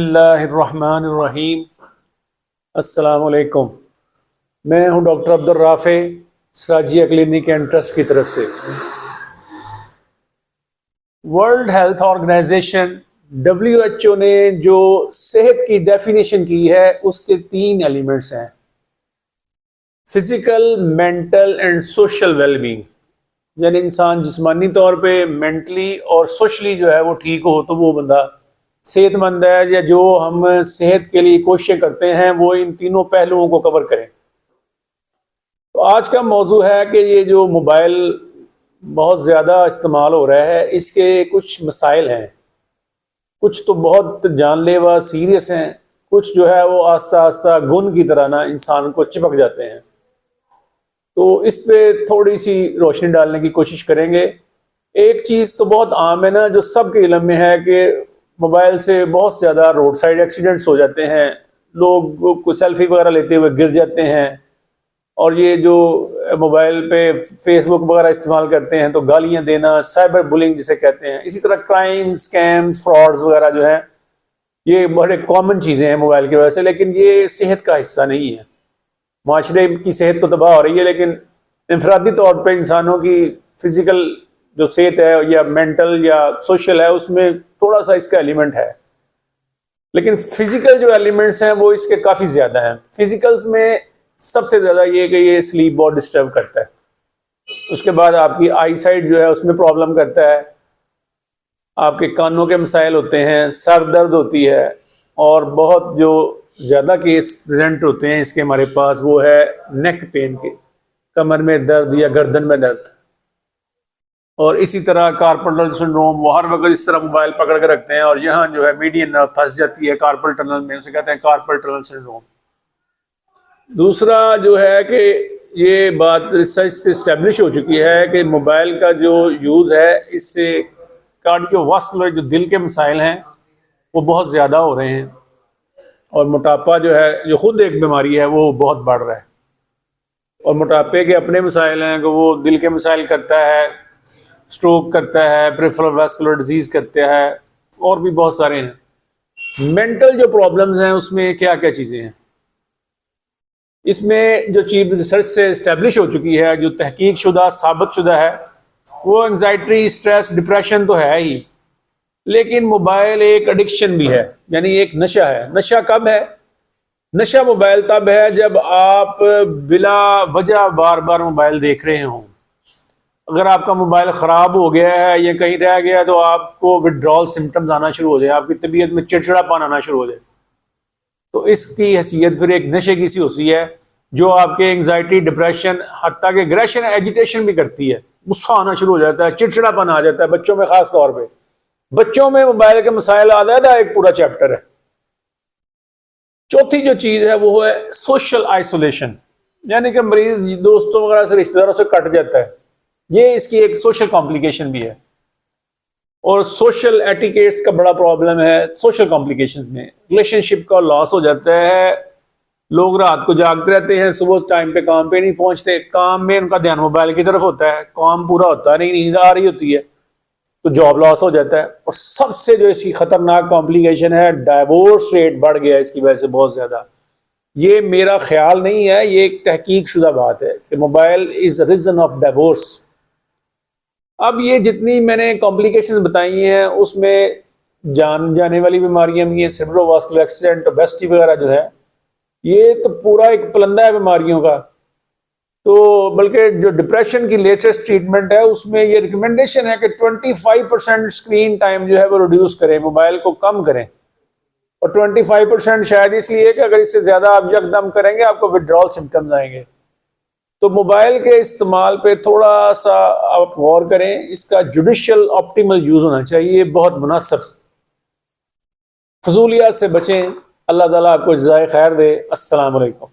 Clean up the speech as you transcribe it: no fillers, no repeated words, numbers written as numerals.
اللہ الرحمن الرحیم۔ السلام علیکم۔ میں ہوں doctor Abdul Rafay, Sirajia clinic and trust کی طرف سے۔ ورلڈ ہیلتھ آرگنائزیشن WHO نے جو صحت کی ڈیفینیشن کی ہے اس کے 3 ایلیمنٹس ہیں: physical, mental and social well being, یعنی انسان جسمانی طور پہ، مینٹلی اور سوشلی جو ہے وہ ٹھیک ہو تو وہ بندہ صحت مند ہے، یا جو ہم صحت کے لیے کوششیں کرتے ہیں وہ ان تینوں پہلوؤں کو کور کریں۔ تو آج کا موضوع ہے کہ یہ جو موبائل بہت زیادہ استعمال ہو رہا ہے اس کے کچھ مسائل ہیں، کچھ تو بہت جان لیوا سیریس ہیں، کچھ جو ہے وہ آہستہ آہستہ گن کی طرح نا انسان کو چپک جاتے ہیں۔ تو اس پہ تھوڑی سی روشنی ڈالنے کی کوشش کریں گے۔ ایک چیز تو بہت عام ہے نا، جو سب کے علم میں ہے، کہ موبائل سے بہت زیادہ روڈ سائڈ ایکسیڈنٹس ہو جاتے ہیں، لوگ کوئی سیلفی وغیرہ لیتے ہوئے گر جاتے ہیں، اور یہ جو موبائل پہ فیس بک وغیرہ استعمال کرتے ہیں تو گالیاں دینا، سائبر بلنگ جسے کہتے ہیں، اسی طرح کرائم، سکیمز، فراڈز وغیرہ جو ہیں، یہ بڑے کامن چیزیں ہیں موبائل کی وجہ سے، لیکن یہ صحت کا حصہ نہیں ہے۔ معاشرے کی صحت تو تباہ ہو رہی ہے، لیکن انفرادی طور پہ انسانوں کی فزیکل جو صحت ہے یا مینٹل یا سوشل ہے اس میں تھوڑا سا اس کا ایلیمنٹ ہے، لیکن فزیکل جو ایلیمنٹس ہیں وہ اس کے کافی زیادہ ہیں۔ فزیکلز میں سب سے زیادہ یہ کہ یہ سلیپ بہت ڈسٹرب کرتا ہے، اس کے بعد آپ کی آئی سائٹ جو ہے اس میں پرابلم کرتا ہے، آپ کے کانوں کے مسائل ہوتے ہیں، سر درد ہوتی ہے، اور بہت جو زیادہ کیس پریزنٹ ہوتے ہیں اس کے ہمارے پاس وہ ہے نیک پین کے، کمر میں درد یا گردن میں درد، اور اسی طرح کارپل ٹنل سنڈروم، وہ ہر وقت اس طرح موبائل پکڑ کے رکھتے ہیں اور یہاں جو ہے میڈین نرو پھنس جاتی ہے کارپل ٹنل میں، اسے کہتے ہیں کارپل ٹنل سنڈروم۔ دوسرا جو ہے کہ یہ بات ریسرچ سے اسٹیبلش ہو چکی ہے کہ موبائل کا جو یوز ہے اس سے کارڈیو واسکولر جو دل کے مسائل ہیں وہ بہت زیادہ ہو رہے ہیں، اور موٹاپا جو ہے جو خود ایک بیماری ہے وہ بہت بڑھ رہا ہے، اور موٹاپے کے اپنے مسائل ہیں کہ وہ دل کے مسائل کرتا ہے، سٹروک کرتا ہے، پریفرل واسکولر ڈیزیز کرتا ہے، اور بھی بہت سارے ہیں۔ مینٹل جو پرابلمز ہیں اس میں کیا کیا چیزیں ہیں، اس میں جو چیز ریسرچ سے اسٹیبلش ہو چکی ہے، جو تحقیق شدہ ثابت شدہ ہے، وہ انگزائٹی، اسٹریس، ڈپریشن تو ہے ہی، لیکن موبائل ایک ایڈکشن بھی ہے، یعنی ایک نشہ ہے۔ نشہ کب ہے؟ نشہ موبائل تب ہے جب آپ بلا وجہ بار بار موبائل دیکھ رہے ہوں۔ اگر آپ کا موبائل خراب ہو گیا ہے یا کہیں رہ گیا تو آپ کو وڈرال سمٹمز آنا شروع ہو جائے، آپ کی طبیعت میں چڑچڑا پن آنا شروع ہو جائے، تو اس کی حیثیت پھر ایک نشے کی سی ہوتی ہے جو آپ کے انگزائٹی، ڈپریشن، حتیٰ کہ اگریشن، ایجیٹیشن بھی کرتی ہے، غصہ آنا شروع ہو جاتا ہے، چڑچڑا پن آ جاتا ہے، بچوں میں خاص طور پہ۔ بچوں میں موبائل کے مسائل علیحدہ ایک پورا چیپٹر ہے۔ چوتھی جو چیز ہے وہ ہے سوشل آئسولیشن، یعنی کہ مریض دوستوں وغیرہ سے، رشتہ داروں سے کٹ جاتا ہے، یہ اس کی ایک سوشل کمپلیکیشن بھی ہے، اور سوشل ایٹیکیٹس کا بڑا پرابلم ہے۔ سوشل کمپلیکیشنز میں ریلیشن شپ کا لاس ہو جاتا ہے، لوگ رات کو جاگتے رہتے ہیں، صبح ٹائم پہ کام پہ نہیں پہنچتے، کام میں ان کا دھیان موبائل کی طرف ہوتا ہے، کام پورا ہوتا نہیں، نیند آ رہی ہوتی ہے تو جاب لاس ہو جاتا ہے، اور سب سے جو اس کی خطرناک کمپلیکیشن ہے، ڈائیورس ریٹ بڑھ گیا ہے اس کی وجہ سے بہت زیادہ۔ یہ میرا خیال نہیں ہے، یہ ایک تحقیق شدہ بات ہے کہ mobile is reason of divorce. اب یہ جتنی میں نے کمپلیکیشنز بتائی ہیں اس میں جان جانے والی بیماریاں بھی ہیں، سیریبرو واسکولر ایکسیڈنٹ، اوبیسٹی وغیرہ جو ہے، یہ تو پورا ایک پلندہ ہے بیماریوں کا۔ تو بلکہ جو ڈپریشن کی لیٹسٹ ٹریٹمنٹ ہے اس میں یہ ریکمنڈیشن ہے کہ 25% اسکرین ٹائم جو ہے وہ ریڈیوس کریں، موبائل کو کم کریں، اور 25% شاید اس لیے کہ اگر اس سے زیادہ آپ یکدم کریں گے آپ کو وڈرال سمٹمز آئیں گے۔ تو موبائل کے استعمال پہ تھوڑا سا آپ غور کریں، اس کا جوڈیشل آپٹیمل یوز ہونا چاہیے، بہت مناسب۔ فضولیات سے بچیں، اللہ تعالیٰ آپ کو جزائے خیر دے۔ السلام علیکم۔